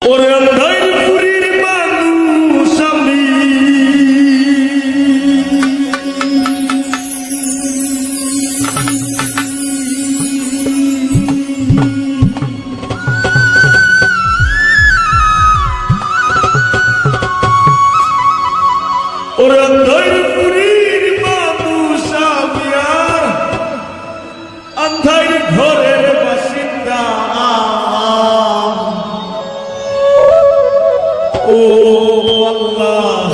ওরে আন্ধারপুরীর মানুষ আমি ওরে আন্ধারপুরীর মানুষ আমি আর আন্ধার ঘরের বাসিন্দা ও আল্লাহ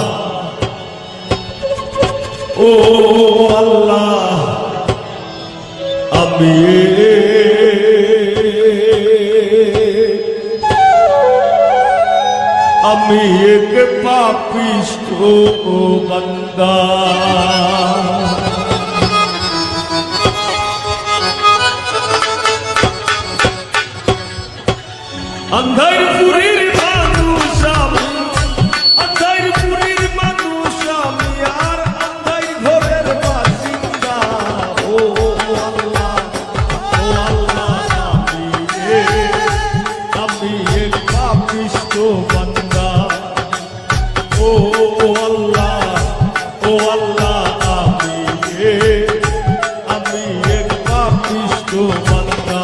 ও আল্লাহ আমি এক পাপিষ্ঠ বান্দা আন্ধারপুরীর মানুষ আমি আন্ধারপুরীর মানুষ আমি আর আন্ধার ঘরের বাসিন্দা ও আল্লাহ আমি এক পাপিষ্ঠ বান্দা ও আল্লাহ আমি এক পাপিষ্ঠ বান্দা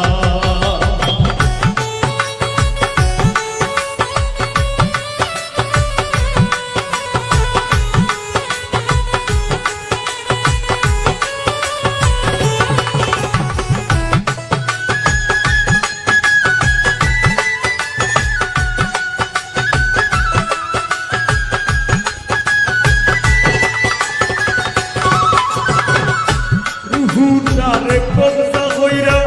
রুহুটারে কবজা হইরা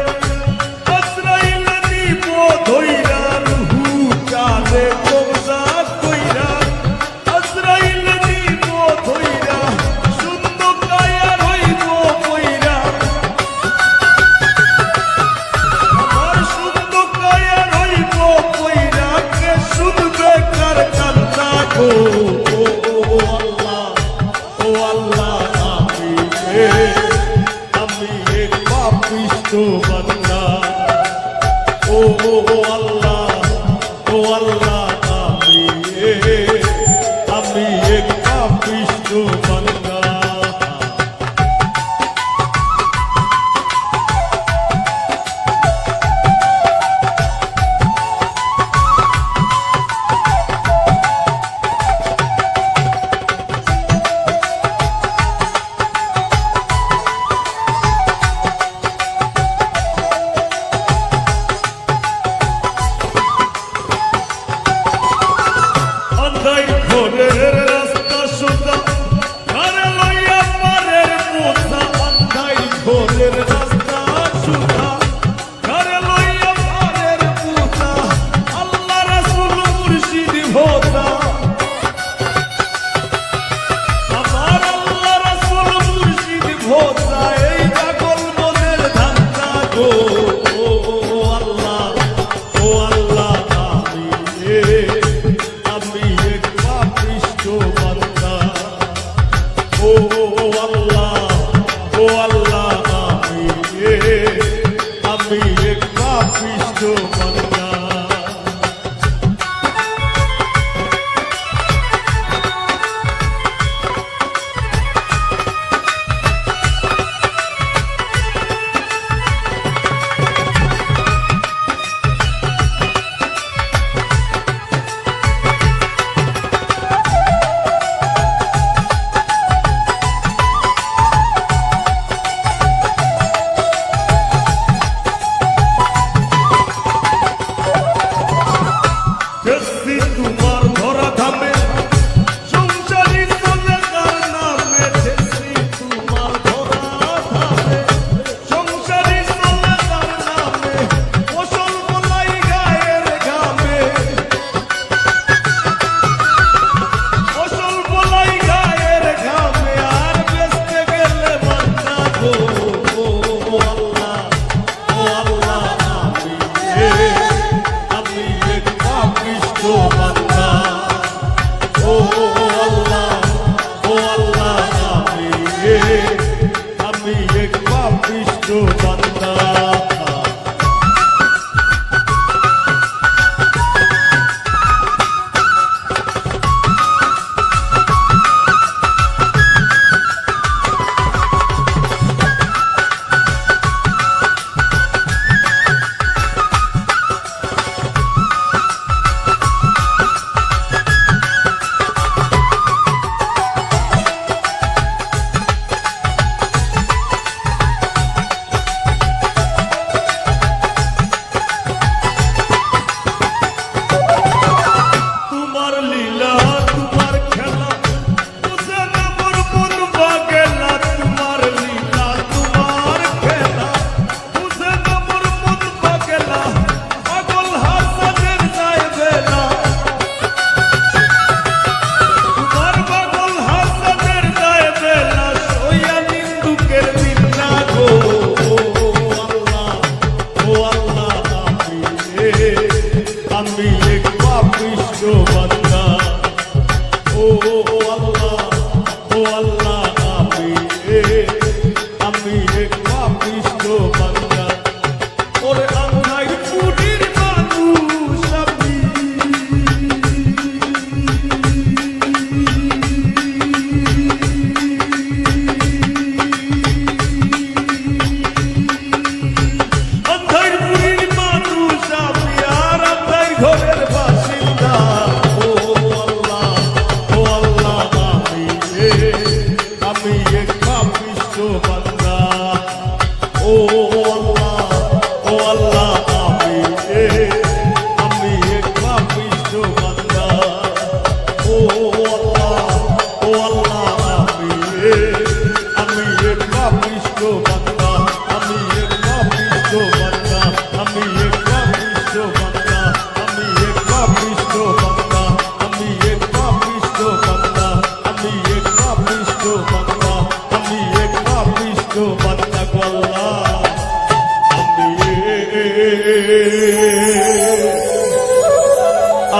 আশ্রাইলা নিব ধইরা রুহুটারে কবজা কইরা আশ্রাইলা নিব ধইরা সুন্দর কায়া রইব কইরা আমার সুন্দর কায়া রইব কইরা কে শুনবে কার কান্না গো ও আল্লাহ আমি এক পাপিষ্ঠ বান্দা ও আল্লাহ আমি এক পাপিষ্ঠ বান্দা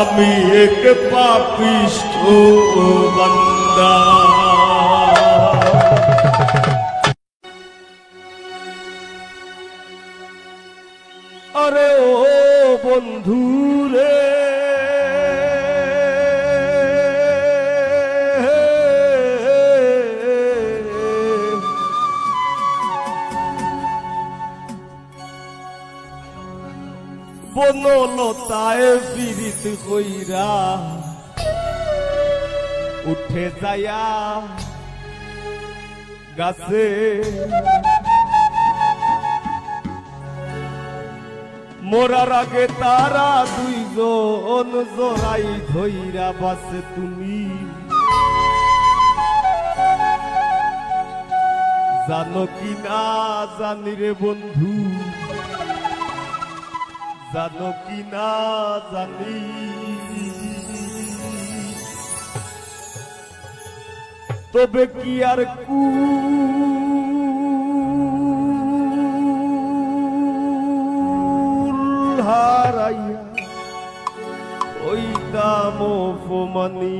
আমি এক পাপিষ্ঠ বান্দা। আরে ও বন্ধু রে, বনলতায় পীড়িত কইরা উঠে যায়া গাছে, মোরার আগে তারা দুইজন জোড়াই ধইরা বাসে। তুমি জানো কি না জানি রে বন্ধু, জানো কি না জানি, তবে কি আর কুল হারাইয়া ওই দাম অপমানি।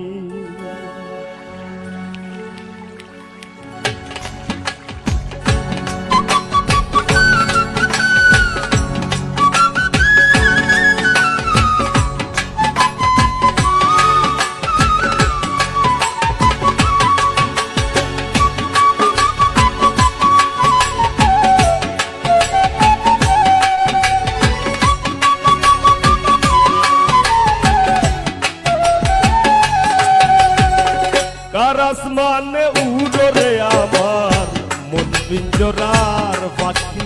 আসমানে উড়ে আমার মন পিঞ্জরার পাখি,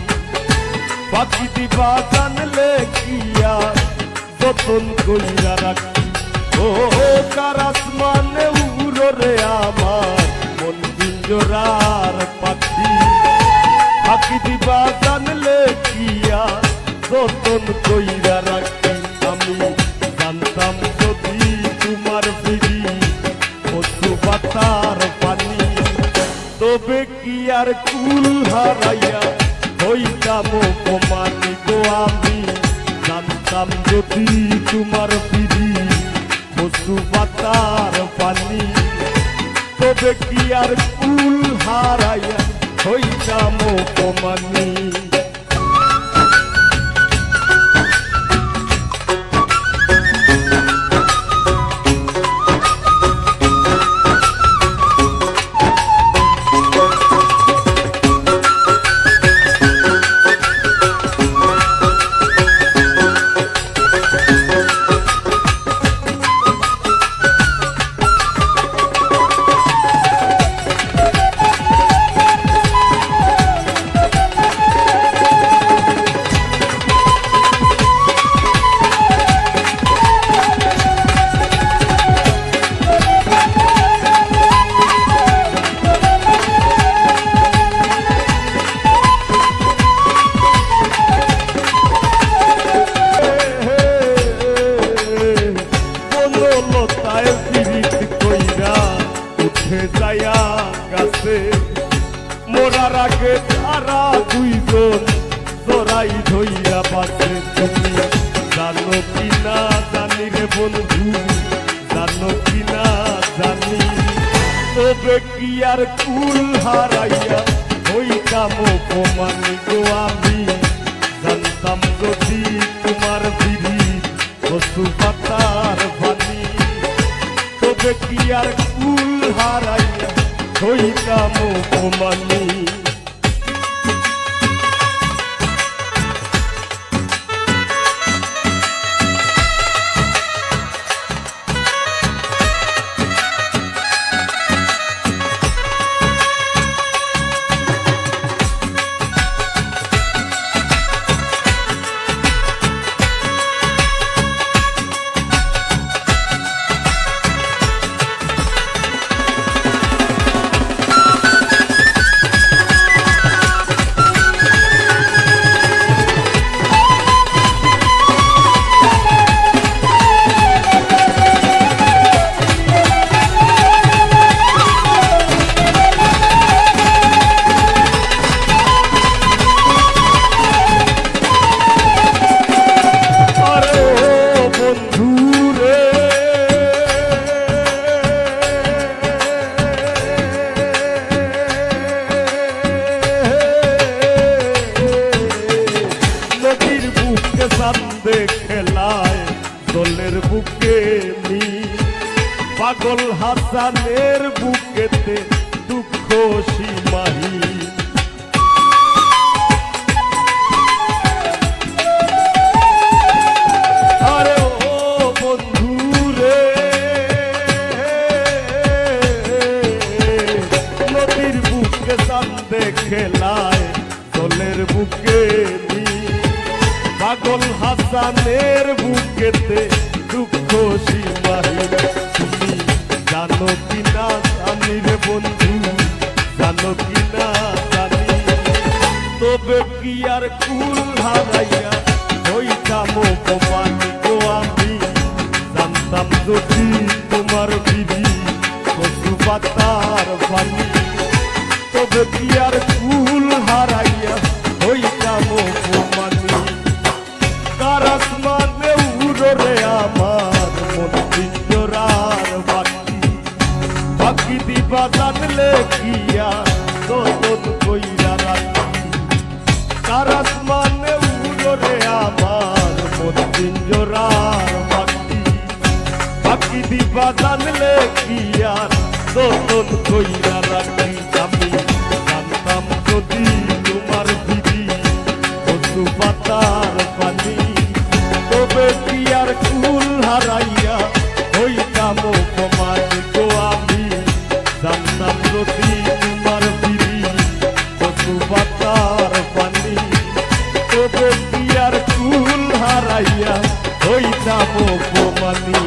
পাখি দিবা জানলে কিয়া যতন কইরা রাখি। ও কার আসমানে উড়ে আমার মন পিঞ্জরার পাখি, পাখি দিবা জানলে কিয়া যতন কইরা রাখি। আমি জানতাম যদি তোমার ফিরি পাতার পানি, তবে কি আর কুল হারাইয়া হইতাম অপমানি গো। আমি জানতাম যদি তোমার ফিরি পশু পাতার পানি, তবে কি আর কুল হারাইয়া হইতাম অপমানি। মোরার আগে তারা দুইজন জোড়াই ধইরা বাসে। তুমি জানো কি না জানি রে বন্ধু, জানো কি না জানি, তবে কি আর কুল হারাইয়া হইতাম অপমানি গো। আমি জানতাম যদি তোমার বিড়ি পশু পাতার পানি, তবে কি আর কুল হারাইয়া হইতাম অপমানি। বুকে পাগল হাসানের বুকেতে দুঃখ সীমাহীন। আরে ও বন্ধু রে, নদীর বুকে চাঁদে খেলায় জলের বুকে পাগল হাসানের বুকেতে দুঃখ সীমাহীন। তুমি জানো কিনা জানি রে বন্ধু, জানো কিনা জানি, তবে কি আর কুল হারাইয়া হইতাম অপমানি গো আমি। জানতাম যদি তোমার বিধি কচু পাতার পানি, তবে কি আর কুল হারাইয়া হইতাম অপমানি। আসমানে উড়রে আমার মন পিঞ্জরার বাতি, বাকি দিবা জানলে কিয়া তোর কইরা রাখি। কার আসমানে উড়রে আমার মন পিঞ্জরার বাতি, বাকি দিবা জানলে কিয়া তোর কইরা রাখি। আমি জানতাম যদি তোমার দিদি কচু পাতার পানি, তবে কি আর কুল হারাইয়া হইতাম অপমানি গো আমি। জানতাম যদি তোমার বিধি কচু পাতার পানি, তবে কি আর কুল হারাইয়া হইতাম অপমানি।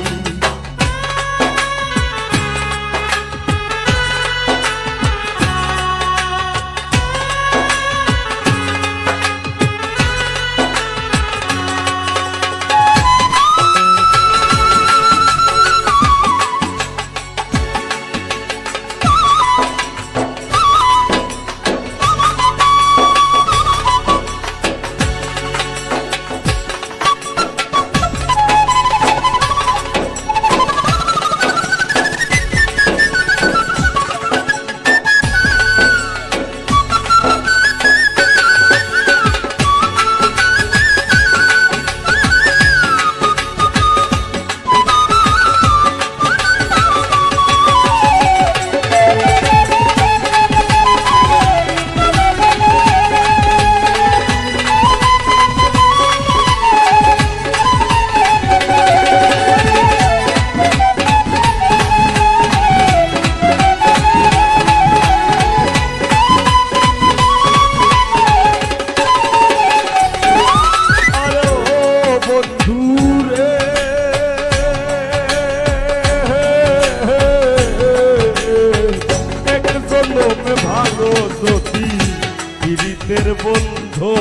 বন্ধু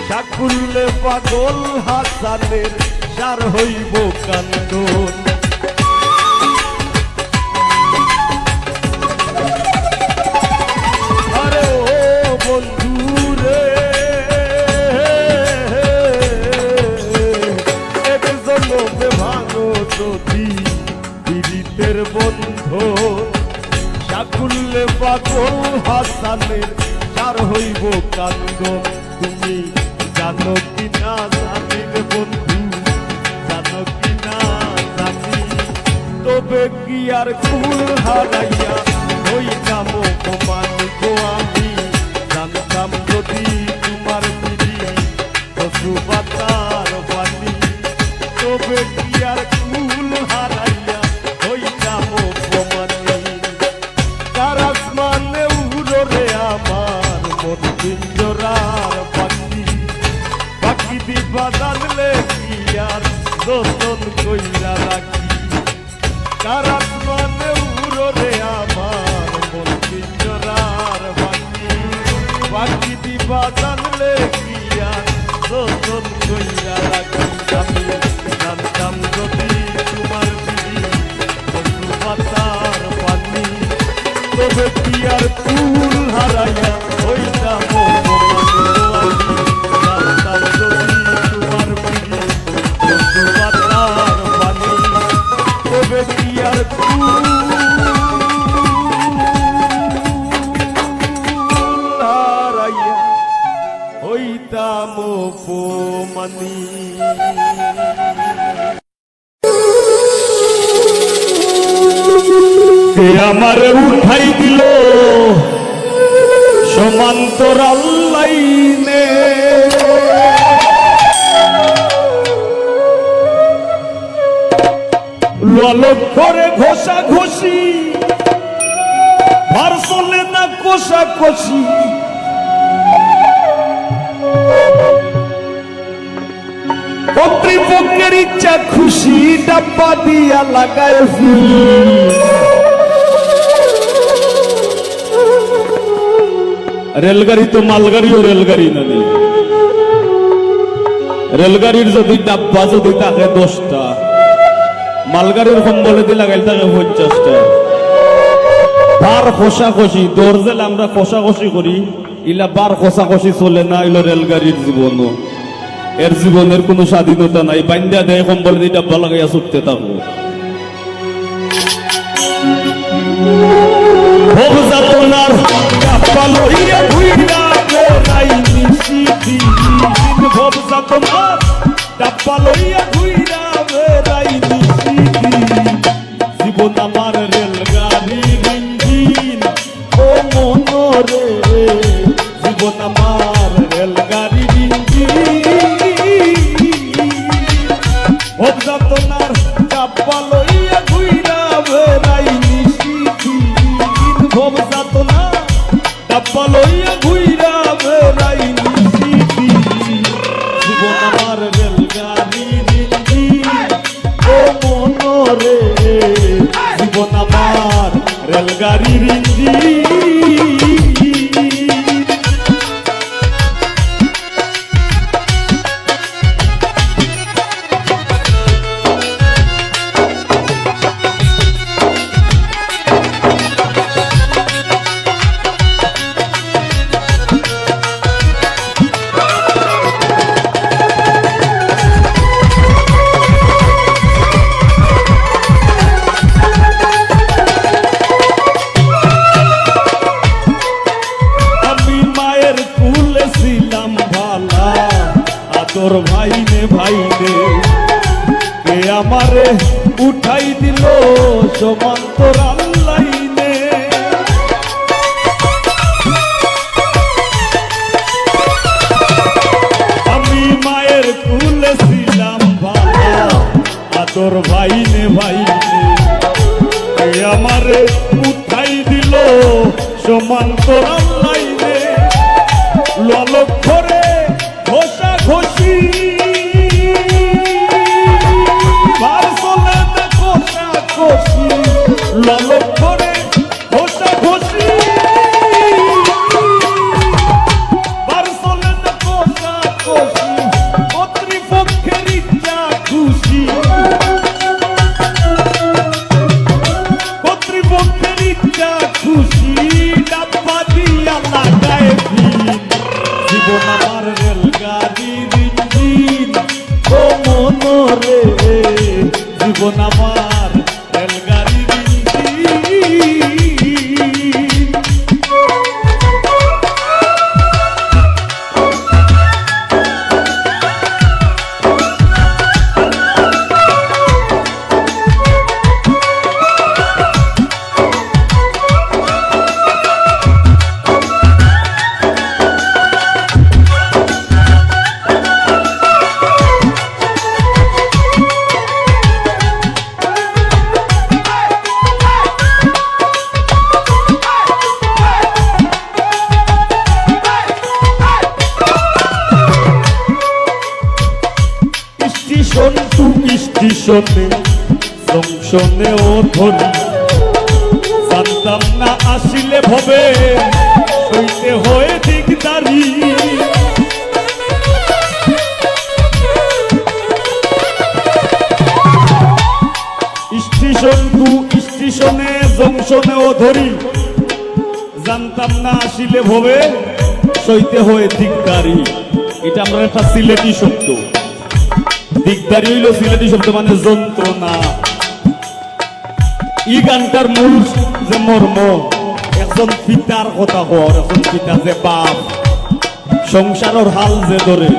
সাকুল্লে পাগল হাসানের সার হইব কান্দন। আরে ও বন্ধু রে, একজন ভাঙো যদি পীড়িতের বন্ধু সাকুল্লে পাগল হাসানের সার হইব কান্দন। তুমি জানো কিনা জানি রে বন্ধু, জানো কিনা জানি, তবে কি আর কুল হারাইয়া হইতাম অপমানি গো আমি। জানতাম যদি তোমার বিধি কচু পাতার পানি, তবে কি আর কুল হারাইয়া হইতাম অপমানি। কার আসমানে উড়রে আমার মন পিঞ্জরার পাখি, পাখি দিবা জানলে কি আর যতন কইরা রাখি। কার আসমানে উড়রে আমার মন পিঞ্জরার পাখি, পাখি দিবা জানলে কি আর যতন কইরা রাখি। আমি জানতাম যদি তোমার বিধি কচু পাতার পানি, তবে কি আর কুল হারাইয়া হইতাম অপমানি। জানতাম যদি তোমার বিধি কচু পাতার পানি, তবে কি আর কুল হারাইয়া হইতাম অপমানি। কে আমারে উঠাই দিল সমান্তরাল লাইনে, ললক করে ঘষা ঘষি ভার চলে না কষা কষি, কর্তৃপক্ষের ইচ্ছা খুশি ডাব্বা দিয়া লাগায় রেলগাড়ি তো মালগাড়িও রেলগাড়ি না, রেলগাড়ির যদি ডাব্বা যদি থাকে 10টা, মালগাড়ির কম্বলে দিয়ে লাগাইল থাকে 50টা। বার খসাখসি দরজেল আমরা খসাখসি করি, ইলা বার খসাখসি চলে না, ইলো রেলগাড়ির জীবন, এর জীবনের কোনো স্বাধীনতা নাই, বান্ধা দেয় কম্বলে দিয়ে ডাব্বা লাগাইয়া ছুটতে থাকো। ভবযাতনার ডাব্বা লইয়া ঘুইরা বেড়াই নিশিদিন, ভবযাতনার ডাব্বা লইয়া ঘুইরা বেড়াই নিশিদিন, জীবন আমার রেলগাড়ির ইঞ্জিন ও মনরে, জীবন আমার রেলগাড়ির ইঞ্জিন, ভবযাতনার ডাব্বা লইয়া ঘুইরা বেড়াই নিশিদিন, ভবযাতনার ডাব্বা লইয়া ঘুইরা বেড়াই নিশিদিন, জীবন আমার রেলগাড়ির ইঞ্জিন ও মনরে, জীবন আমার রেলগাড়ির ইঞ্জিন। তোর ভাইনে ভাইনে কে আমারে উঠাই দিল সমান্তরাল লাইনে, আমি মায়ের কুলে ছিলাম ভালা, তোর ভাইনে ভাইনে কে আমারে উঠাই দিল সমান্তরাল লাইনে, ললক করে ঘষা ঘষি ভার চলে না কষা কষি, ললক করে ঘষা ঘষি ভার চলে না কষা কষি, কর্তৃপক্ষের ইচ্ছা খুশি, কর্তৃপক্ষের ইচ্ছা খুশি ডাব্বা দিয়া লাগায় দিন, জীবন আমার রেলগাড়ির ইঞ্জিন ও মনরে, জীবন আমার রেলগাড়ির ইঞ্জিন। স্টেশন টু স্টেশনে জংশনে ও ধরি, জানতাম না আসিলে ভবে সইতে হয়ে দিকদারি, স্টেশন টু স্টেশনে জংশনে ও ধরি, জানতাম না আসিলে ভবে সইতে হয়ে দিকদারি। এটা আমরা একটা সিলেটি শব্দ, দিকদারি হইল সিলেটি শব্দ মানে যন্ত্রণা। এই গানটার মূল যে মর্ম, একজন পিতার কথা কর, একজন পিতা যে বাপ সংসারের হাল যে ধরে,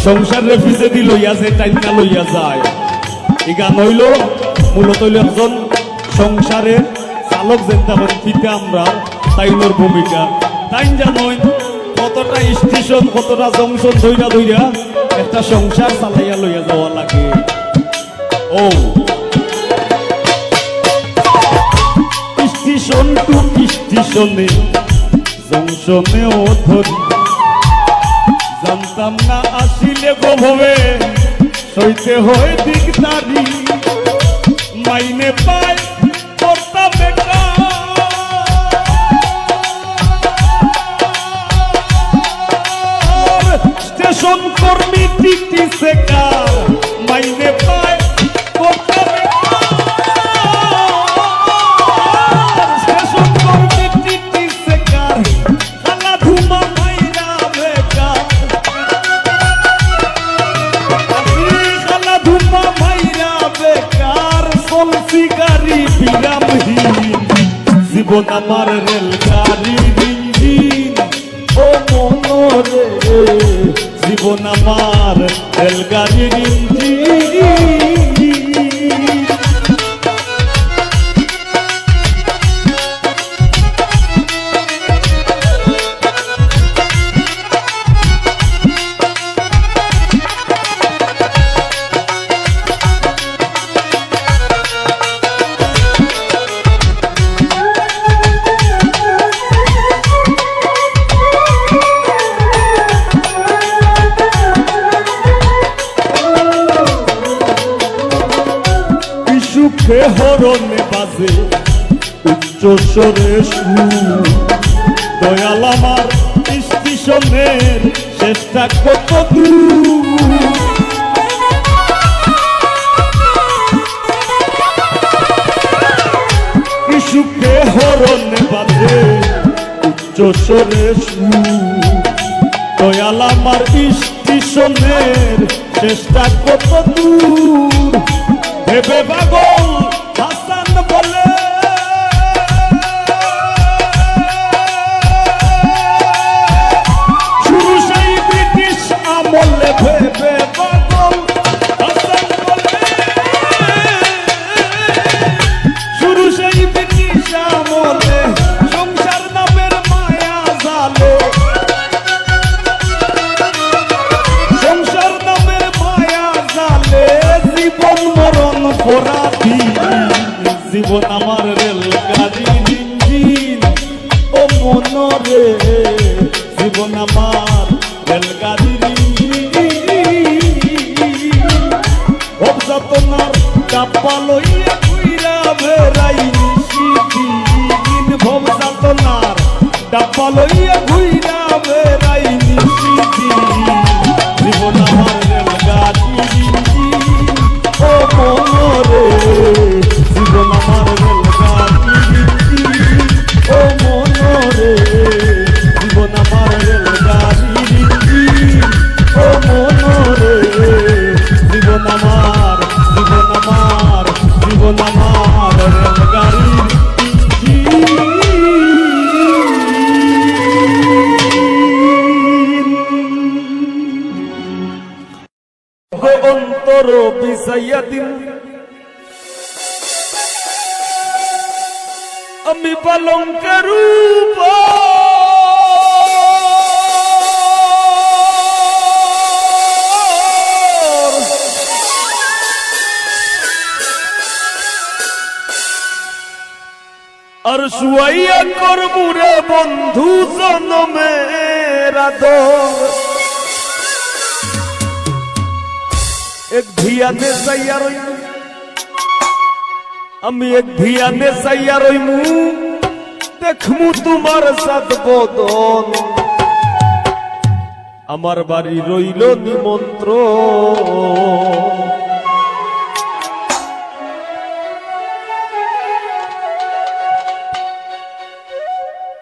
সংসার রেফিজে দি লইয়া যে টাইনা লইয়া যায়, এই গান হইল মূলত হইল একজন সংসারের চালক যেটা ফিতে আমরা তাইনোর ভূমিকা তাই জানোই কতটা স্টেশন কতটা জংশন ধইরা ধইরা একটা সংসার চালাইয়া লইয়া যাওয়া লাগে। ও স্টেশন টু স্টেশনে জংশনেও ধরি জানতাম না আসিলে গোভবে সইতে হয় দিকদারি মাইনে পায় করতাম স্টেশন কর্মী টিটি সেকার মাইনে পায় করতাম স্টেশন কর্মী টিটি সেকার খালা ধুমা মাইরা বেকার খালা ধুমা মাইরা বেকার চলছি গাড়ি বিরামহীন জীবন আমার রেলগাড়ির ইঞ্জিন ও মনরে জীবন আমার রেলগাড়ির ইঞ্জিন। সুখে হরণে বাজে উচ্চ স্বরে সুর দয়াল আমার স্টেশনের চেষ্টা কত দূর সুখে হরণে বাজে উচ্চ স্বরে সুর দয়াল আমার স্টেশনের চেষ্টা কত দূর ভেবে পাগল হাসান বলে শুরু সেই ব্রিটিশ আমলে ভেবে পাগল হাসান বলে শুরু সেই ব্রিটিশ আমলে সংসার নামের মায়া জালে সংসার নামের মায়া জালে জীবন মরণ পরাধী জীবন আমার রেলগাড়ির ইঞ্জিন ও মনরে জীবন আমার রেলগাড়ির ইঞ্জিন অবযাতনার ডাব্বা লইয়া ঘুইরা বেড়াই নিশিদিন ভবযাতনার ডাব্বা লইয়া ঘুইরা বেড়াই নিশিদিন জীবন আমার রেলগাড়ির ইঞ্জিন ও মনরে জীবন আমার রেলগাড়ির ইঞ্জিন ও মনরে জীবন আমার রেলগাড়ির ইঞ্জিন ও মনরে জীবন আমার রেলগাড়ির অন্তর বিছাইয়া দিন আমি পালঙ্কের আর শুয়াইয়া করবু রে বন্ধু জনমের আদর এক ধিয়ানে চাইয়া রইমু আমি এক ধিয়ানে চাইয়া রইমু দেখমু তোমার সাত বদন আমার বাড়ি রইল নিমন্ত্রণ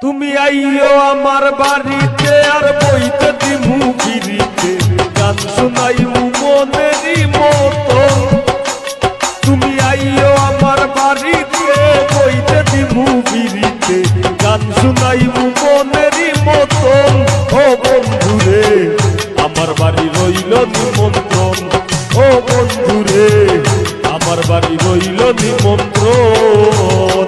তুমি আইও আমার বাড়িতে আর বইতে দিমু গিরিতে গান শোনাইমু মনেরই মতো তুমি আইও আমার বাড়িতে বইতে দিমু গিরিতে গান শোনাইমু মনেরই মতো ও বন্ধুরে আমার বাড়ি রইল নিমন্ত্রণ ও বন্ধুরে আমার বাড়ি রইল নিমন্ত্রণ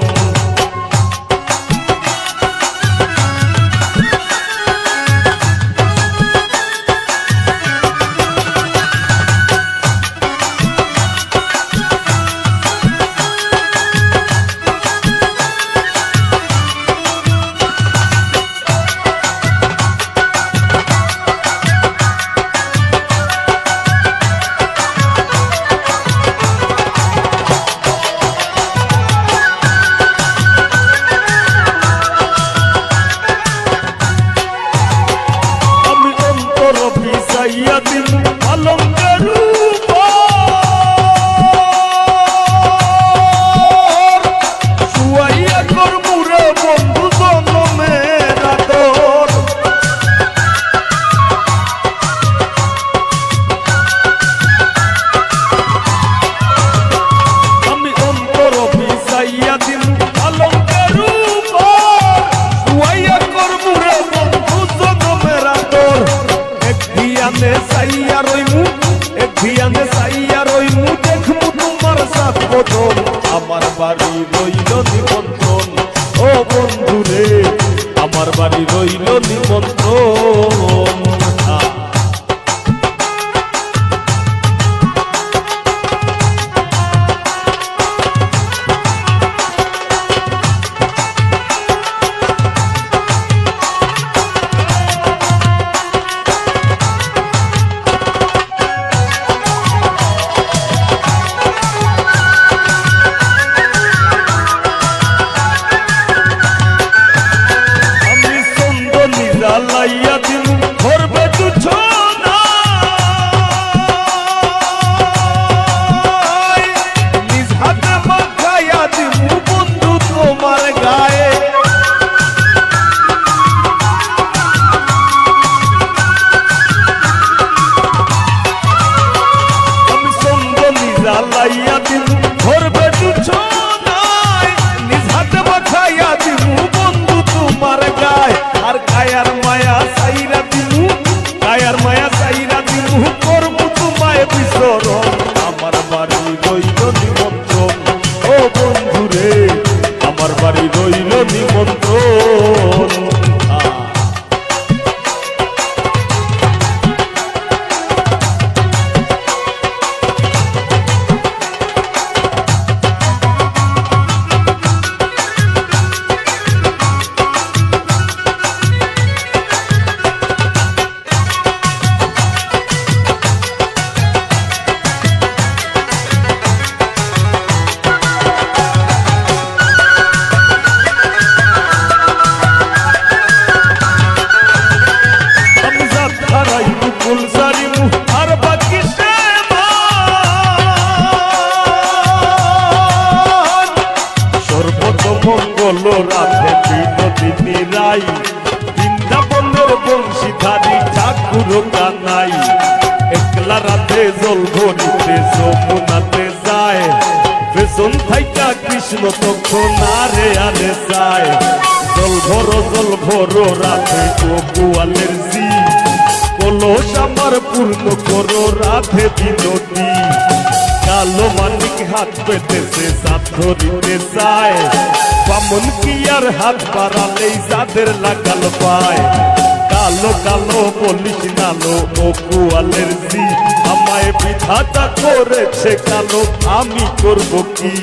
বিবরণ, আমার বাড়ি রইল নিমন্ত্রণ। ও বন্ধুরে আমার বাড়ি রইল নিমন্ত্রণ। লাইয়া দিল ভরবে তুছো না, নিজ হাতে মাখাইয়া দিল বন্ধু তোমার গায়ে। আমি চন্দনী লাইয়া দিল ভরবে তুছো না, নিজ হাতে মাখাইয়া দিল বন্ধু তোমার গায়ে। আর কায়ার মায়া সাইরা দিমু, কায়ার মায়া সাইরা দিমু, করবো তোমায় বিচরণ। আমার বাড়ি রইল নিমন্ত্রণ। ও বন্ধুরে আমার বাড়ি রইল নিমন্ত্রণ। আর বাকি সর্বত মঙ্গল রাধে বিনোদিনী রাই, বৃন্দাবনের বংশীধারী ঠাকুর কানাই। একলা রাধে জল ভরিতে যমুনাতে যায়, পেছন থাইকা কৃষ্ণ তখন আরে আরে যায়। জল ভরো রাধে ও গোয়ালের জি, কলস আমার পূর্ণ করো রাধে বিনোদী। কালো মানিক হাত পেতেছে সাত ধরিতে চায়, বামন কি আর হাত বাড়ালেই যাদের লাগাল পায়। কালো কালো বলিস নালো ও গোয়ালের জি, আমায় বিধাতা করেছে কালো, আমি করব কি।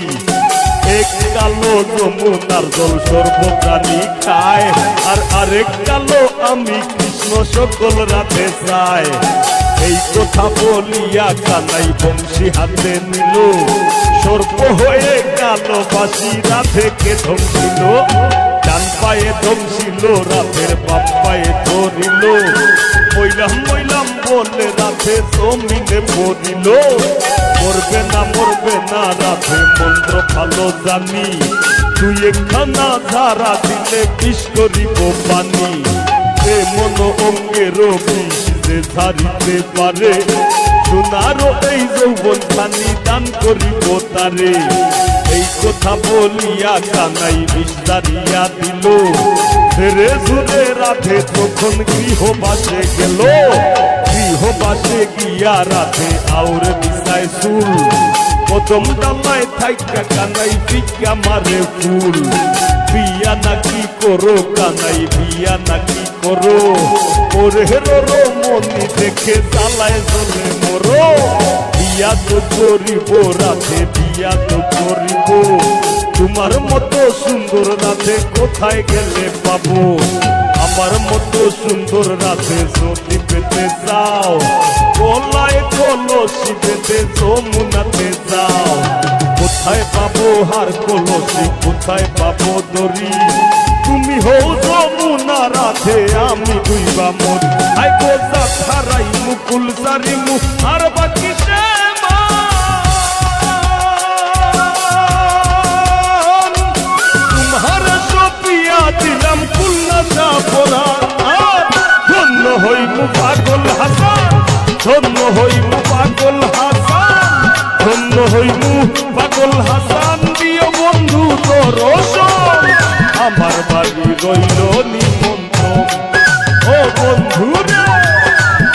এক কালো যমুনার জল সর্বপ্রাণী খায়, আর আরেক কালো আমি কৃষ্ণ সকল রাধে চায়। এই কথা বলিয়া কানাই বংশী হাতে নিল, সর্প হয়ে কালো বাসি রাধেকে ধমছিল। ডান পায়ে ধমছিল রাধের বাম পায়ে ধরিল, মইলাম মইলাম বলে রাধে জমিনে পড়িল। মরবে না রাধে মন্ত্র ভালো জানি, তুই একখানা ধারা দিলে বিষ করিব পানি। এ মন অঙ্গের বিষ যে ধারিতে পারে, সোনারও এই যৌবন পানি দান করিব তারে। এই কথা বলিয়া কানাই বিষ দাঁড়িয়া দিল, ফেরে ঝুরে রাধে তখন গৃহবাসে গেল। গৃহবাসে গিয়া রাধে আউরে বিছায় চুল, কদম ডালায় থাইকা কানাই ফিকা মারে ফুল। বিয়া নাকি করো কানাই বিয়া নাকি করো, ওরে রো মনি দেখে জ্বালায় জ্বলে মরো। বিয়া তো করিব রাধে বিয়া তো করিব, তোমার মতো সুন্দর রাধে কোথায় গেলে পাবো। আমার মতো সুন্দর রাধে যদি পেতে চাও, গলায় কলসি বেঁধে যমুনাতে যাও। কোথায় পাবো হার কলসি, কোথায় পাবো দড়ি, তুমি হও যমুনা রাধে আমি দুইবা মরি। আই গোজা ছাড়াই মুকুল সারি মুখ আর বাকি দিলাম কুল্লাসা পরা। ধন্য হইমু পাগল হাসান, ধন্য হইমু পাগল হাসান, ধন্য হইমু পাগল হাসান। প্রিয় বন্ধু দর্শন, আমার বাড়ি রইল নিমন্ত্রণ। ও বন্ধু রে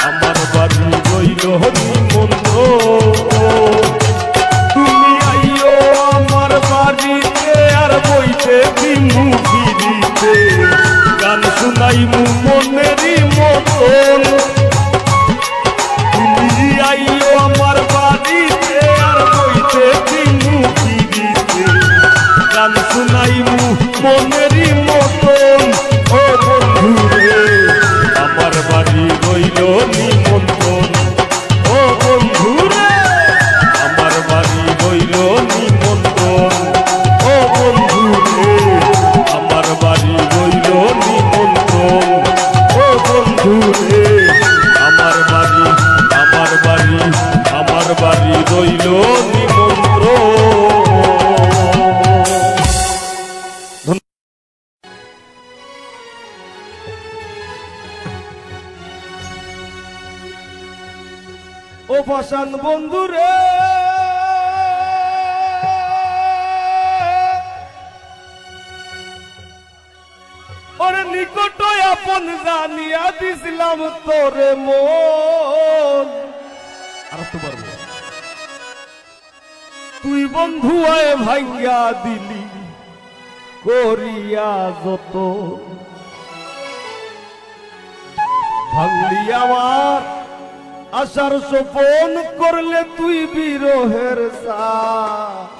আমার বাড়ি রইল নিমন্ত্রণ। তুমি আইও যাইমু মনেরই মতন তুমি আইও আমার বাড়িতে আর বইতে দিমু পিড়িতে গান শুনাইমু মনেরই মতন ও বন্ধু রে আমার বাড়ি রইল নিমন্ত্রণ ও বন্ধু রে আমার বাড়ি রইল নিমন্ত্রণ ও বন্ধু রে আমার বাড়ি রইল নিমন্ত্রণ ও বন্ধু রে আমার বাড়ি রইল নিমন্ত্রণ। ও পাষাণ বন্ধু রে ওরে নিকট আপন জানিয়া দিছিলাম তোরে মন আর তো পারবো তুই বন্ধু আয় ভাঙ্গা দিলি করিয়া যত ভাঙলি আমার আশার সোপন করলে তুই বিরহের শ্বাস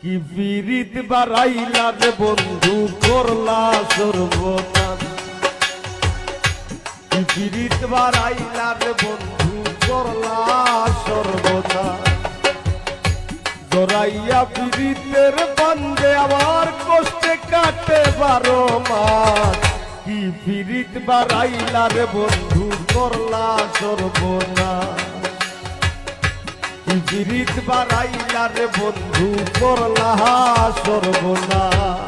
কি বিরিত বাড়াইলা রে বন্ধু করলা সর্বনাশ কি বিরিত বাড়াইলা রে বন্ধু করলা সর্বনাশ জড়াইয়া বিরিতের বন্ধে আমার কষ্টে কাটে 12 মাস কি বিরিত বাড়াইলা রে বন্ধু করলা সর্বনাশ কি বিরিত বাড়াইলা রে বন্ধু করলা সর্বনাশ।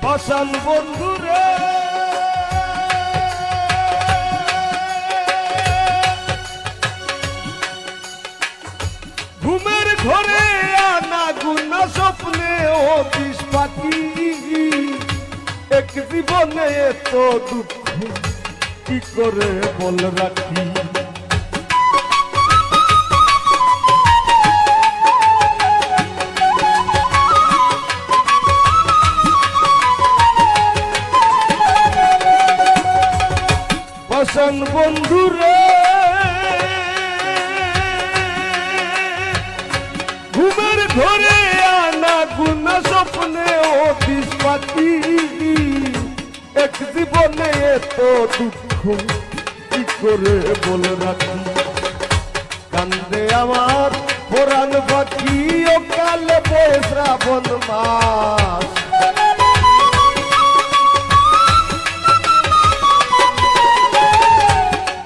পাষাণ বন্ধু রে ঘুমের ঘরে আনা গুনা স্বপ্নে ও বিষ পাখি এক জীবনে এত দুঃখ কি করে বল রাখি পাষাণ বন্ধু রে ঘুমের ঘরে আনা গুনা স্বপ্নে ও বিষ পাখি এক জীবনে এত দুঃখ কি করে বল রাখি কান্দে আমার পুরাণ পাখি ও কালে বয়ে শ্রাবণ মাস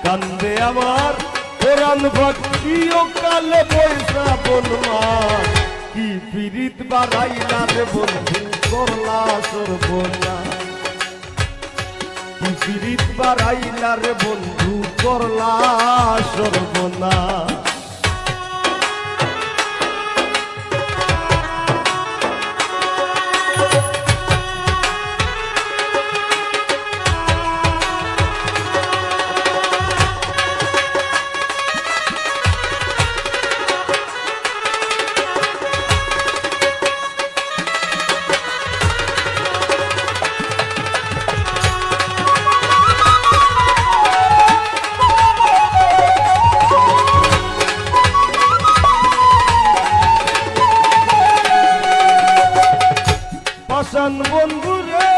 কান্দে আমার পুরাণ ভক্তি ও কালে বৈশা বনমাস কি পীড়িত বাড়াইলা রে বন্ধু করলা সর্বনাশ কি পীড়িত বাড়াইলা রে বন্ধু করলা সর্বনাশ। পাষাণ বন্ধু রে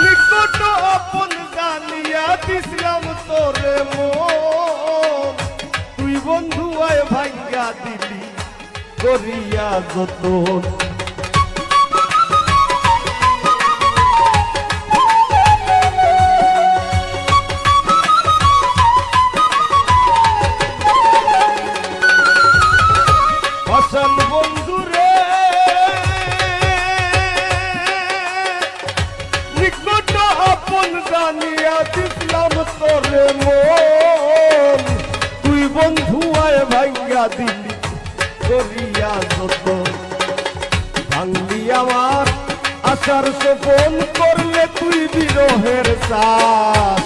নিকট আপন জানিয়া দিছিলাম তোরে মন তুই বন্ধু আয় ভাঙ্গা দিলি করিয়া যতন দিলি করিয়া যত ভাঙলি আমার আশার সপন করলে তুই বিরহের চাষ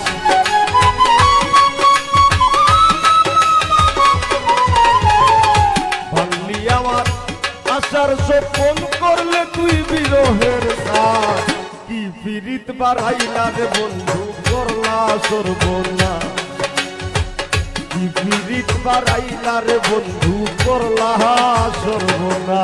ভাঙলি আমার আশার সপন করলে তুই বিরহের চাষ কি পীড়িত বাড়াইলা রে বন্ধু করলা সর্বনা কি পীড়িত বাড়াইলা রে বন্ধু করলা সর্বনা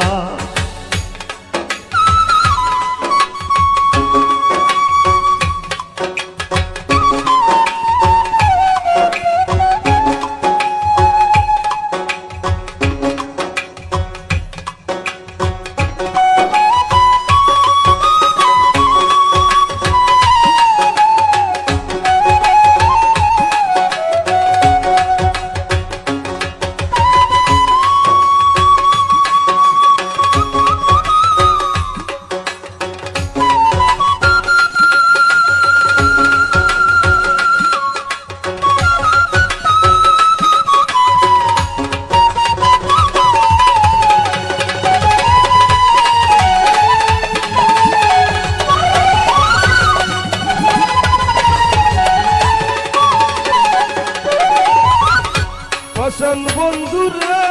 বন্ধুরে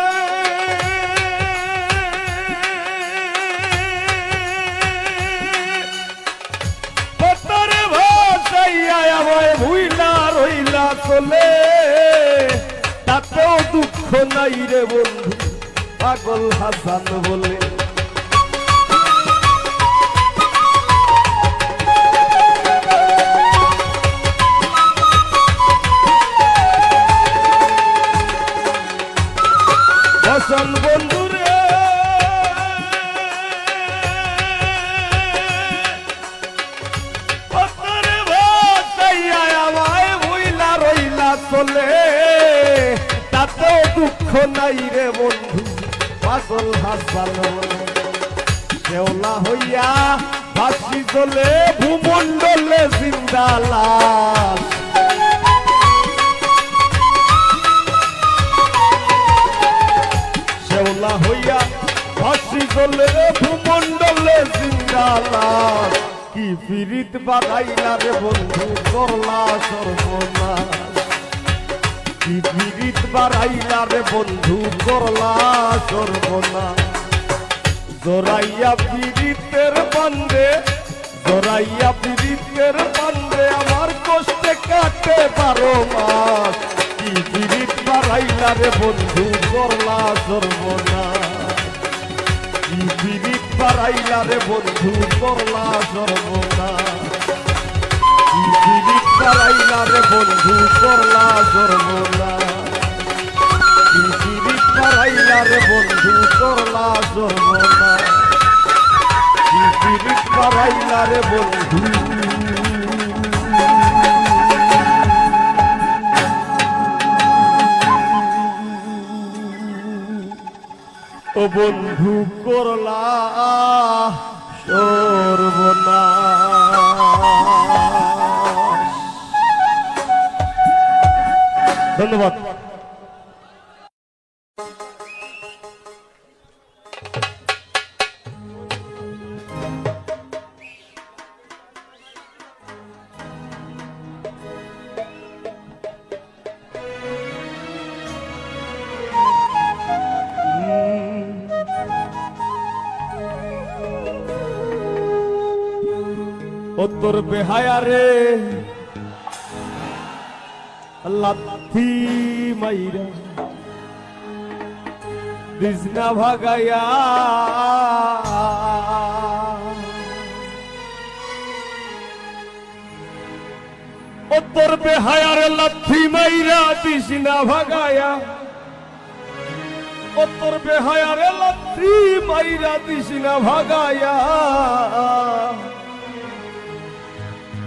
পতরে ভাসাইয়া আমায় ভুইলা রইলা চলে তাতেও দুঃখ নাই রে বন্ধু পাগল হাসান বলে হাসান বন্ধুরে পতরে ভাসাইয়া আমায় ভুইলা রইলা চলে তাতেও দুঃখ নাই রে বন্ধু পাগল হাসান বলে শেওলা হইয়া ভাসি চলে ভূমণ্ডলে জিন্দা লাশ শেওলা হইয়া ভাসি চলে ভূমণ্ডলে জিন্দা লাশ কি পীড়িত বাড়াইলা রে বন্ধু করলা সর্বনাশ কি পীড়িত বাড়াইলা রে বন্ধু করলা সর্বনাশ জোরাইয়া পীড়িতের বান্ধে জোরাইয়া পীড়িতের বান্ধে আমার কষ্টে কাটে 12 মাস কি পীড়িত বাড়াইলা রে বন্ধু করলা সর্বনাশ কি পীড়িত বাড়াইলা রে বন্ধু করলা সর্বনাশ কি পীড়িত বাড়াইলা রে বন্ধু করলা সর্বনাশ কি পীড়িত বাড়াইলা রে বন্ধু করলা সর্বনাশ কি পীড়িত বাড়াইলা রে বন্ধু ও বন্ধু করলা সর্বনাশ ধন্যবাদ ও তোর বেহায়া রে লাথি মাইরা দিজনা ভাগায়া ও তোর বেহায়া রে লাথি মাইরা দিজনা ভাগায়া ও তোর বেহায়া রে লাথি মাইরা দিজনা ভাগায়া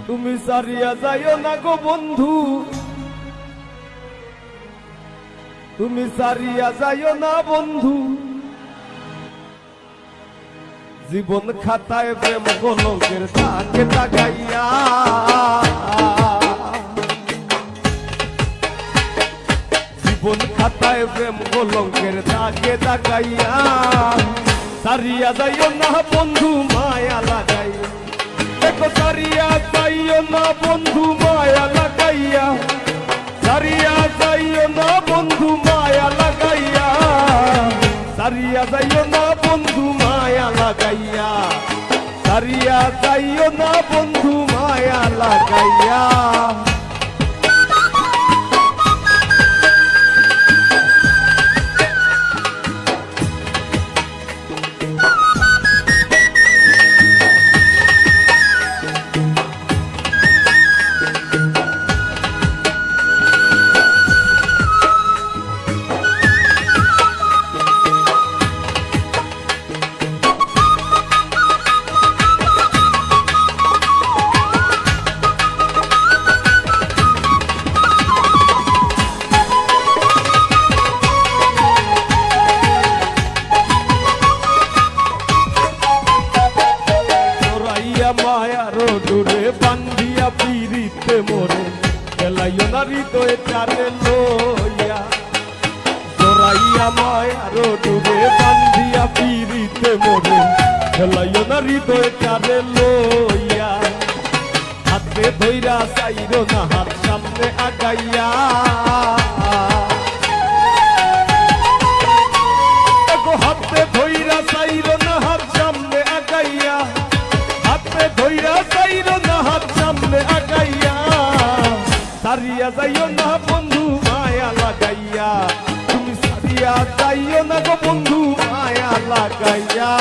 তুমি সারিয়া যাইও না গো বন্ধু তুমি সারিয়া যাইও না বন্ধু জীবন খাতায় প্রেম কলঙ্কের দাগে দাগাইয়া জীবন খাতায় প্রেম কলঙ্কের দাগে দাগাইয়া সারিয়া যাইও না বন্ধু মায়া লাগাই দেখো সারিয়া যাইও না বন্ধু মায়া লাগাইয়া সারিয়া যাইও না বন্ধু মায়া লাগাইয়া সারিয়া যাইও না বন্ধু মায়া লাগাইয়া সারিয়া যাইও না বন্ধু মায়া লাগাইয়া মায়ার ডুরে বান্ধিয়া পিরিতে মোরে খেলাইও না হৃদয়ে চারে লইয়া জোরাইয়া মায়ার ডুরে বান্ধিয়া পিরিতে মোরে খেলাইও না হৃদয়ে চারে লইয়া হাতে ধইরা চাইরো না হাত সামনে আগাইয়া হাতে ধইরা চাইরো না হাত সামনে আগাইয়া হাতে ধইরা চাইরো না হাত সামনে আগাইয়া সারিয়া যাইও না বন্ধু মায়া লাগাইয়া তুমি সারিয়া যাইও না গো বন্ধু মায়া লাগাইয়া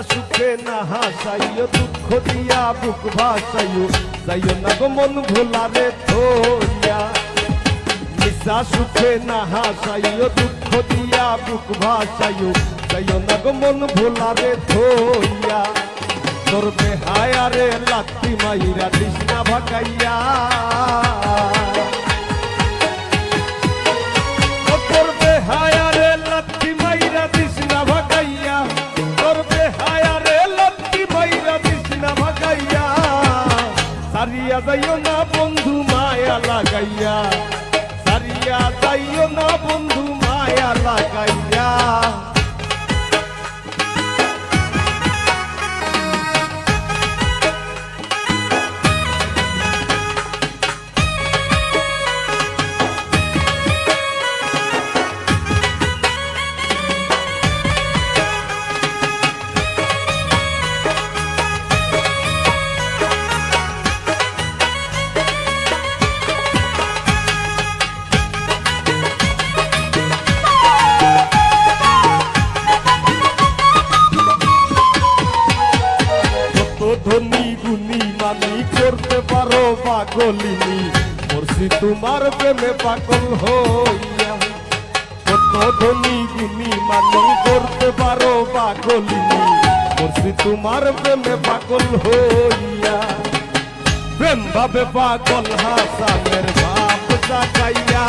সুখে না হাসাইও দুঃখ দিয়া বুক ভাসাইও যাইও না গো মন ভোলারে ধরিয়া নিশা সুখে না হাসাইও দুঃখ দিয়া বুক ভাসাইও যাইও না গো মন ভোলারে ধরিয়া তোর বেহায়ারে লাত্তি মাইরা তৃষ্ণা ভাগাইয়া তোর বেহায়ারে লাত্তি মাইরা তৃষ্ণা ভাগাইয়া সারিয়া যাইও না বন্ধু মায়া লাগাইয়া সারিয়া যাইও না বন্ধু মায়া লাগাইয়া ধনী গুণী মানি করতে পারো পাগলিনী মরছি তোমার প্রেমে পাগল হইয়া কত ধনী গুণী মানি করতে পারো পাগলিনী মরছি তোমার প্রেমে পাগল হইয়া প্রেম ভাবে পাগল হাসানের বাপ জাগাইয়া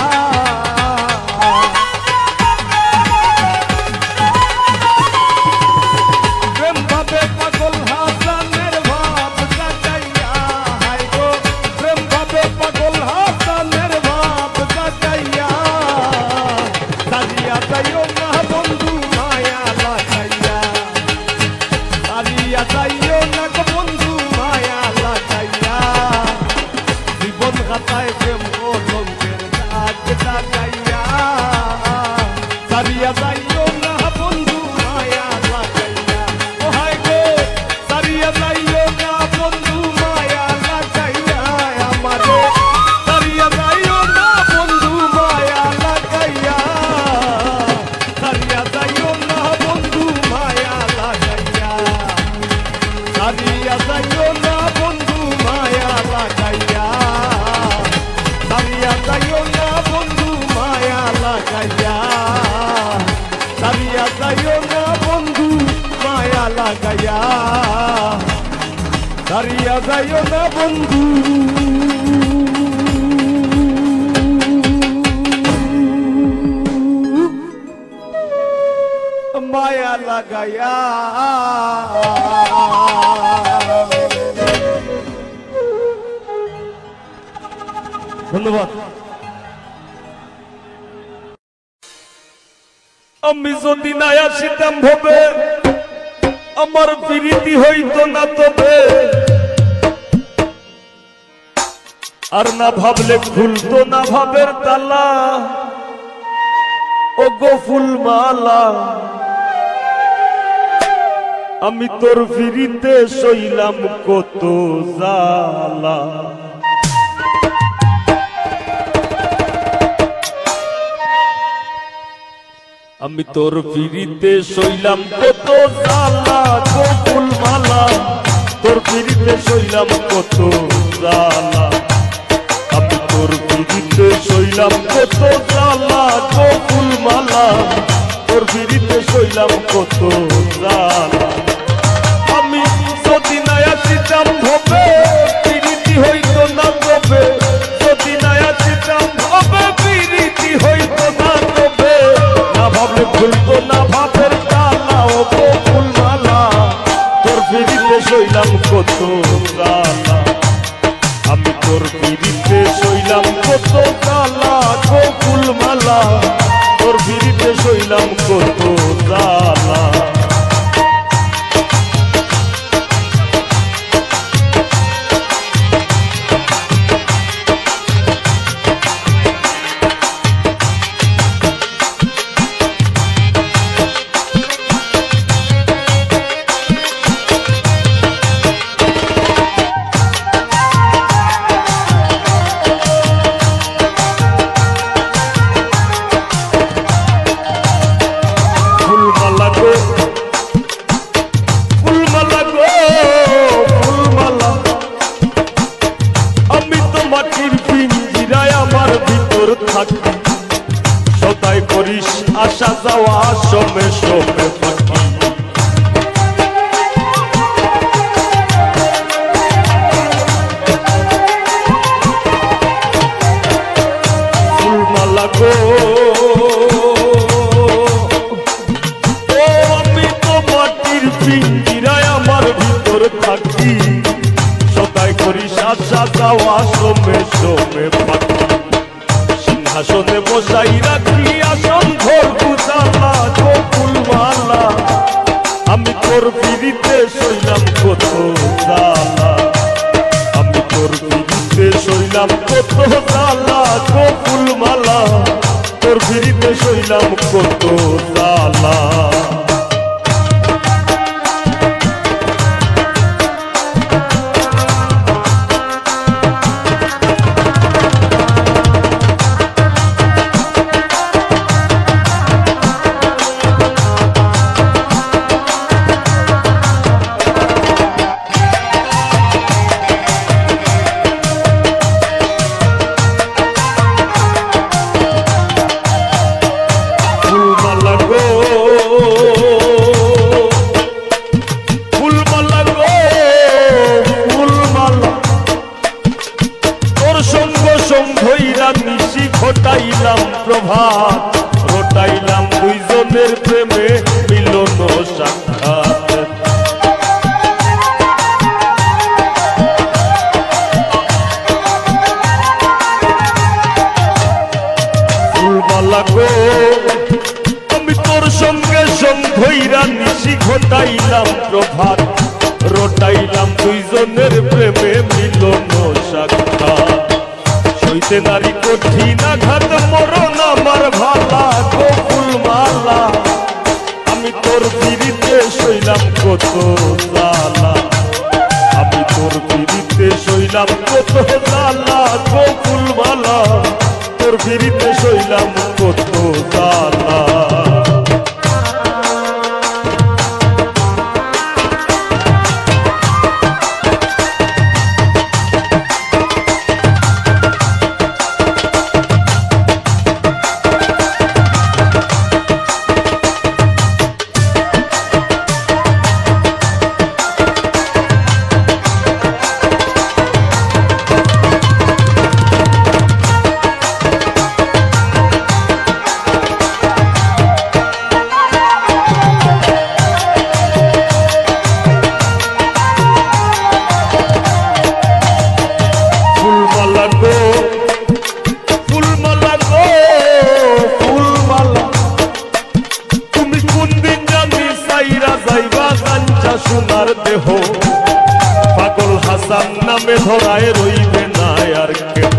প্রেম ভাবে পাগল হাসানের বাপ জাগাইয়া হাই গো প্রেম ভাবে পাগল হাসানের বাপ জাগাইয়া সারিয়া যাইও না বন্ধু মায়া লাগাইয়া সারিয়া যাইও না গো বন্ধু মায়া লাগাইয়া জীবন খাতায় প্রেম কলঙ্কের লাগাইয়া সারিয়া যাইও না বন্ধু মায়া লাগাইয়া সারিয়া যাইও না বন্ধু মায়া লাগাইয়া ধন্যবাদ। আমি যদি না আসিতাম ভবে আমার প্রীতি হইতো না তবে আর না ভাবলে খুলতো না ভাবের তালা ও গো ফুলমালা আমি তোর ফিরিতে সইলাম কত জালা আমি তোর ফিরিতে সইলাম কত জালা গো ফুলমালা তোর ফিরিতে সইলাম কত জালা আমি তোর ফিরিতে সইলাম কত জালা গো ফুলমালা তোর ফিরিতে সইলাম কত জালা আমি যদি না আসিতাম ভবে প্রীতি হইতো না তবে যদি না আসিতাম ভবে প্রীতি হইতো না তবে না ভাবলে খুলতো না ভাবের তালা ও গো ফুলমালা তোর ফিরিতে সইলাম কত জালা আমি তোর ফিরিতে সইলাম কত জালা গো ফুলমালা তোর ফিরিতে সইলাম কত জালা সদাই করিস আসা যাওয়া সমে সমে ফাঁকি ফুলমালা গো ও আমি তো মাটির পিঞ্জিরায় আমার ভিতর থাকি সদাই করিস আসা যাওয়া সমে সমে ফাঁকি আসনে বসাই রাখি আসন ঘর বুঝালা গো ফুলমালা আমি তোর ফিরিতে সইলাম কত জালা আমি তোর ফিরিতে সইলাম কত জালা গো ফুলমালা তোর ফিরিতে সইলাম কত জালা ঘটাইলাম প্রভাত রটাইলাম দুইজনের প্রেমে মিলন সাক্ষাৎ ফুলমালা গো আমি তোর সঙ্গে সঙ্গইরা নিশি ঘটাইলাম প্রভাত রটাইলাম দুইজনের প্রেমে মিলন সাক্ষাৎ সইতে নারী কঠিন আঘাত মরণ আমার ভালা গো ফুলমালা আমি তোর ফিরিতে সইলাম কত জালা আমি তোর ফিরিতে সইলাম কত জালা গো ফুলমালা তোর ফিরিতে সইলাম কত জালা দেহ পাগল হাসান নামে ধরায় রইবে না আর কেহ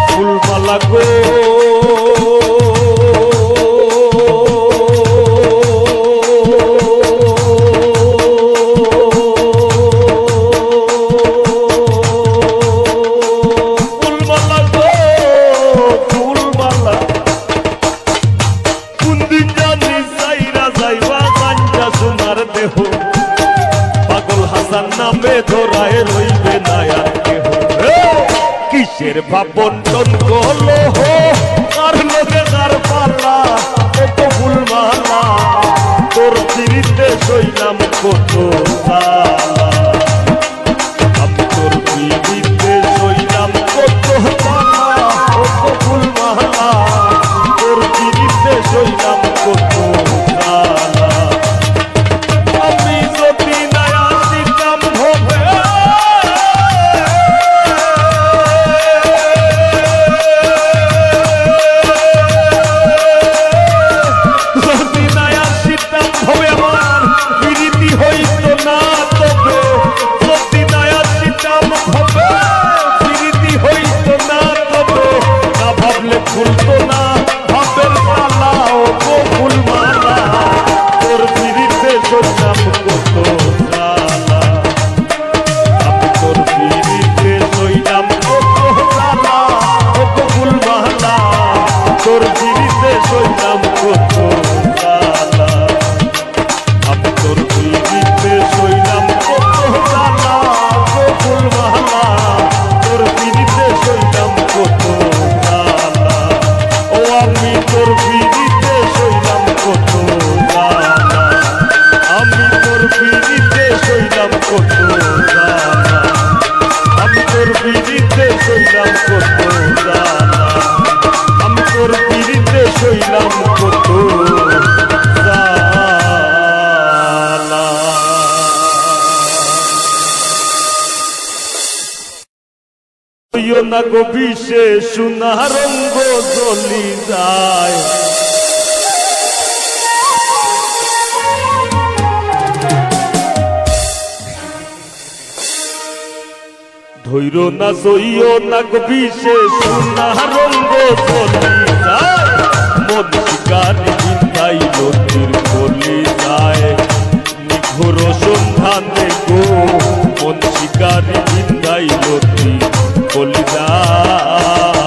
ফুলমালা গো নামে ধরায় রইবে না আর কেহ কিসের ভাবন্টন করলো আর লোকে কার পাল্লা কত ফুলমালা তোর চিরিতে সইলাম কত আমি তোর চিরিতে সইলাম কত কত ফুলমালা তোর চিরিতে সইলাম কত আমি যদি না আসিতাম হবে যদি না আসিতাম হবে আমার প্রীতি হইত না তবে যদি না আসিতাম হবে প্রীতি হইত না তবে না ভাবলে খুলতো না ভাবের মালা ও ফুলমালা তোর প্রীতিতে সইলাম কত জ্বালা আমি তোর প্রীতিতে সইলাম কত জ্বালা ও ফুলমালা তোর প্রীতিতে সইলাম কত জ্বালা আমি তোর প্রীতিতে সইলাম কত জ্বালা ও ফুলমালা তোর প্রীতিতে সইলাম কত জ্বালা ও আমি তোর প্রীতিতে সইলাম কত জ্বালা আমি তোর প্রীতিতে সইলাম কত জ্বালা আমি তোর প্রীতিতে সইলাম কত জ্বালা আমি তোর প্রীতিতে সইলাম কত জ্বালা হইও না গো বিষে সোনা রঙ্গ জ্বলি যায় ধৈর না সইও না গো বিষে সোনা রঙ্গ জ্বলি যায় মন শিকারি বিন্দাই নদীর গলি যায় নিঘোর সন্ধানে গো মন শিকারি বিন্দাই নদীর গলি যায়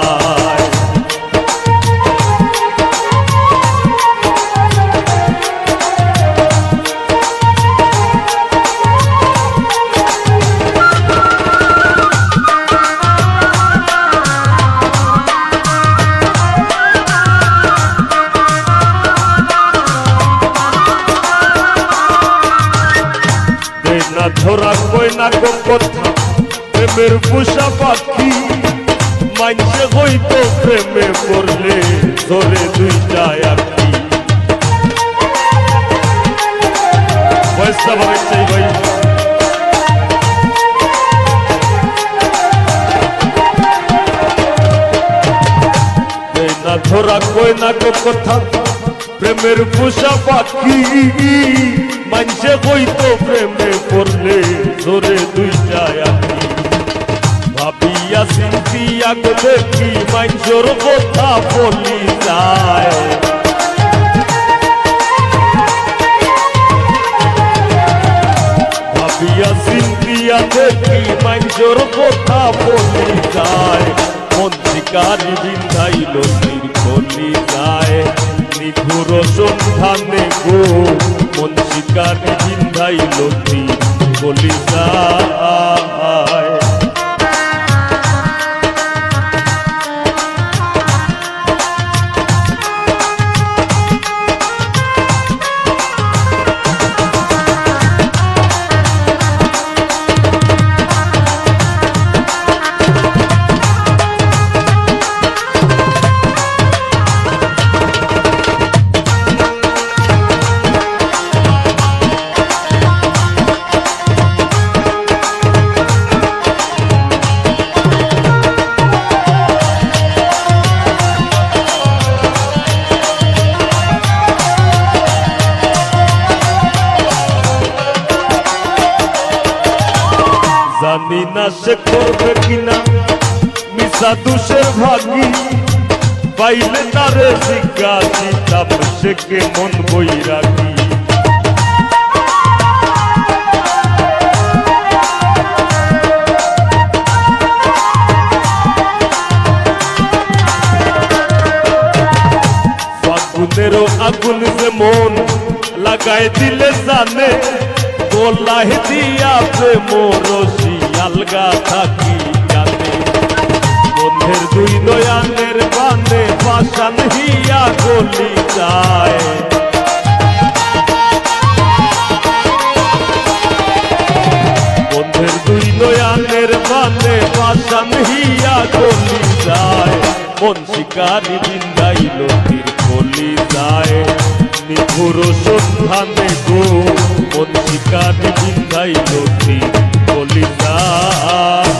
ধরা কই না গো কথা প্রেমের পোষা পাখি মাইনসে হইতো প্রেমে পড়লে ধরে দুইটা আঁকি পয়সা ভাবে চাই ভাই না ধরা কই না গো কথা প্রেমের পোষা পাখি মানসে হইতো প্রেমে পড়লে ধরে দুইটা আঁকি ভাবিয়া চিন্তিয়া গো দেখি মানসর কথা বলি যায় ভাবিয়া চিন্তিয়া দেখি মানসর কথা বলি যায় মন শিকারি বিন্ধাইল নির্গলি যায় নিঘুর সন্ধানে গো মন শিকারি বিন্ধাইল নির্গলি যায় জানি না সে করবে কিনা মিশা দুষের ভাগি পাইলে তারে জিজ্ঞাসিতাম সে কেমন বৈরাগী ফাগুনেরও আগুন যে মন লাগাই দিলে জানে গোলাহ দিয়া প্রেম রশি আলগা থাকি জানে বন্ধের দুই নয়ানের বানে পাশান হিয়া গলি যায় বন্ধের দুই নয়ানের বানে পাশান হিয়া গলি যায় মন শিকারি বিন্দাইল তীর গলি যায় নিপুর সন্ধানে গো মন শিকারি বিন্দাইল তীর গলি যায়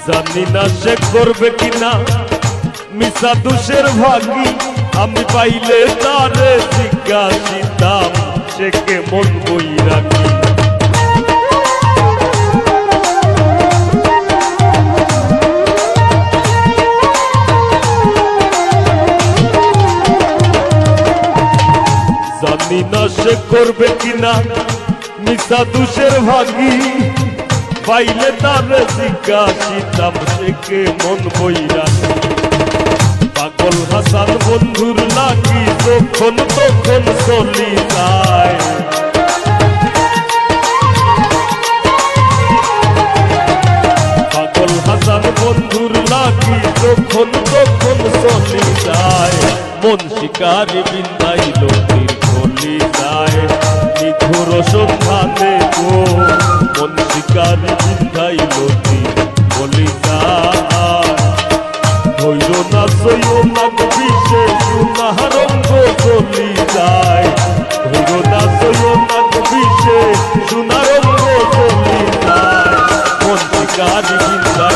জানি না সে করবে কিনা মিশা দুষের ভাগি আমি পাইলে তারে জিজ্ঞাসিতাম সে কেমন বৈরাগী জানি না সে করবে কিনা মিশা দুষের ভাগি পাইলে তারে জিজ্ঞাসিতাম সে কেমন বৈরাগী পাগল হাসান বন্ধুর লাগি যখন তখন চলি যায় পাগল হাসান বন্ধুর লাগি যখন তখন চলি যায় মন শিকারি বিন্দাইল তীর গলি যায় নিথুর সন্ধানে গো মন শিকারি বিন্দাইল তীর গলি যায় ধৈর না সইও না বিষে সুনারঙ্গ গলি যায় ধৈর না সইও না বিষে সুনারঙ্গ গলি যায় মন শিকারি বিন্দাইল